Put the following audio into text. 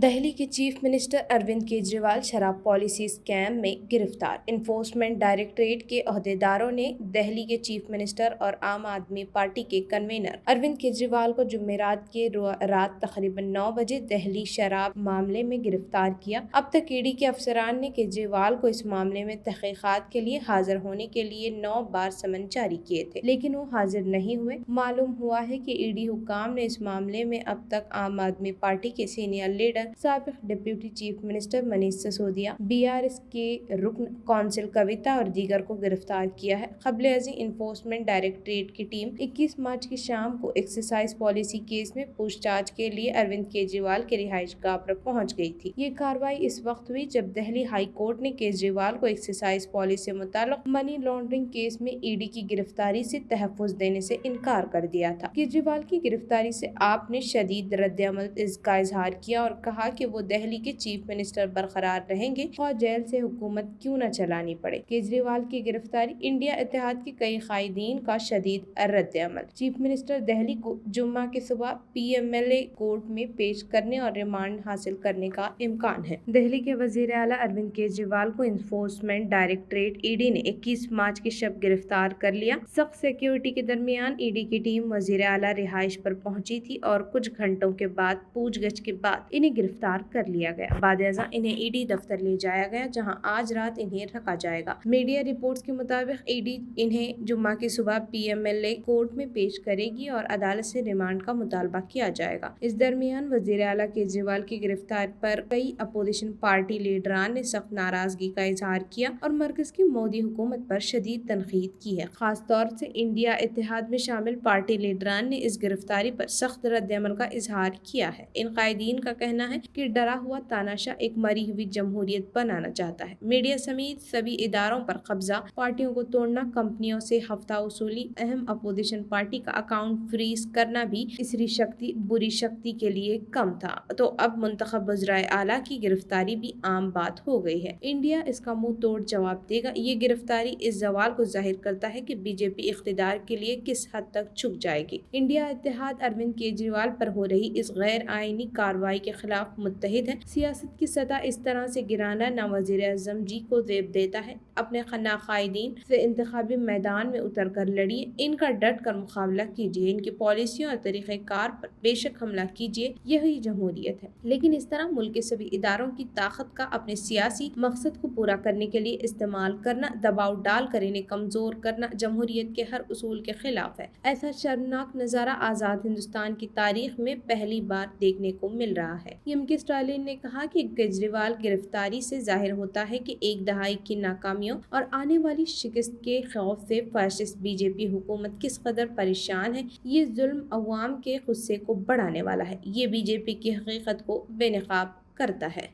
دہلی کے chief minister Arvind Kejriwal شراب policy scheme میں گرفتار۔ انفورسمنٹ ڈائریکٹوریٹ کے عہدیداروں نے دہلی کے چیف منسٹر اور عام آدمی پارٹی کے کنوینر اروند کیجریوال کو جمعرات کی رات تقریباً 9 بجے دہلی شراب معاملے میں گرفتار کیا۔ اب تک ای ڈی کے افسران نے کیجریوال کو اس معاملے میں تحقیقات کے لیے حاضر ہونے کے لیے 9 بار سمن جاری کیے تھے، لیکن وہ حاضر نہیں ہوئے۔ معلوم ہوا ہے کہ ای ڈی حکام نے اس معاملے میں اب تک عام آدمی پارٹی کے سینئر لیڈر، سابق deputy chief minister Manish Sisodia, B R S کے رکن کونسل کویتا اور دیگر کو گرفتار کیا ہے۔ قبل ازیں انفورسمنٹ ڈائریکٹوریٹ کی ٹیم 21 مارچ کی شام کو ایکسائز پالیسی کیس میں پوچھ تاچھ کے لیے اروند کیجریوال کے رہائش گاہ پر پہنچ گئی تھی۔ یہ کارروائی اس وقت ہوئی جب دہلی ہائی کورٹ نے کیجریوال کو ایکسائز پالیسی سے متعلق منی لانڈرنگ کیس میں ای ڈی کی گرفتاری سے تحفظ دینے سے انکار کر دیا تھا۔ کیجریوال کی گرفتاری سے آپ نے شدید ردعمل کا اظہار کیا اور کہا کہ وہ دہلی کے چیف منسٹر برقرار رہیں گے اور جیل سے حکومت کیوں نہ چلانی پڑے۔ کیجریوال کی گرفتاری انڈیا اتحاد کے کئی قائدین کا شدید رد عمل۔ چیف منسٹر دہلی کو جمعہ کی صبح P M L A court میں پیش کرنے اور ریمانڈ حاصل کرنے کا امکان ہے۔ دہلی کے وزیر اعلیٰ اروند کیجریوال کو انفورسمنٹ ڈائریکٹوریٹ ای ڈی نے 21 مارچ کی شب گرفتار کر لیا۔ سخت سیکیورٹی کے درمیان ای ڈی کی ٹیم وزیر اعلیٰ رہائش پر پہنچی تھی اور کچھ گھنٹوں کے بعد پوچھ گچھ کے بعد انہیں گرفتار کر لیا گیا۔ بعد ازاں انہیں ای ڈی دفتر لے جایا گیا، جہاں آج رات انہیں رکھا جائے گا۔ میڈیا رپورٹس کے مطابق ای ڈی انہیں جمعہ کی صبح P M L A court میں پیش کرے گی اور عدالت سے ریمانڈ کا مطالبہ کیا جائے گا۔ اس درمیان وزیر اعلیٰ کیجریوال کی گرفتاری پر کئی اپوزیشن پارٹی لیڈران نے سخت ناراضگی کا اظہار کیا اور مرکز کی مودی حکومت پر شدید تنقید کی ہے۔ خاص طور سے انڈیا اتحاد میں شامل پارٹی لیڈران نے اس گرفتاری پر سخت رد عمل کا اظہار کیا ہے۔ ان قائدین کا کہنا ہے کہ ڈرا ہوا تاناشاہ ایک مری ہوئی جمہوریت بنانا چاہتا ہے۔ میڈیا سمیت سبھی اداروں پر قبضہ، پارٹیوں کو توڑنا، کمپنیوں سے ہفتہ وصولی، اہم اپوزیشن پارٹی کا اکاؤنٹ فریز کرنا بھی اسری شکتی بری شکتی کے لیے کم تھا، تو اب منتخب وزرائے اعلیٰ کی گرفتاری بھی عام بات ہو گئی ہے۔ انڈیا اس کا منہ توڑ جواب دے گا۔ یہ گرفتاری اس زوال کو ظاہر کرتا ہے کہ بی جے پی اقتدار کے لیے کس حد تک جھک جائے گی۔ انڈیا اتحاد اروند کیجریوال پر ہو رہی اس غیر آئینی کارروائی کے خلاف متحد ہے۔ سیاست کی سطح اس طرح سے گرانا نہ وزیر اعظم جی کو زیب دیتا ہے۔ اپنے ناقائدین سے انتخابی میدان میں اتر کر لڑیے، ان کا ڈٹ کر مقابلہ کیجیے، ان کی پالیسیوں اور طریقہ کار پر بے شک حملہ کیجیے، یہی جمہوریت ہے۔ لیکن اس طرح ملک کے سبھی اداروں کی طاقت کا اپنے سیاسی مقصد کو پورا کرنے کے لیے استعمال کرنا، دباؤ ڈال کر انہیں کمزور کرنا جمہوریت کے ہر اصول کے خلاف ہے۔ ایسا شرمناک نظارہ آزاد ہندوستان کی تاریخ میں پہلی بار دیکھنے کو مل رہا ہے۔ ایم کے اسٹالن نے کہا کہ کیجریوال گرفتاری سے ظاہر ہوتا ہے کہ ایک دہائی کی ناکامیوں اور آنے والی شکست کے خوف سے فاشسٹ بی جے پی حکومت کس قدر پریشان ہے۔ یہ ظلم عوام کے غصے کو بڑھانے والا ہے۔ یہ بی جے پی کی حقیقت کو بے نقاب کرتا ہے۔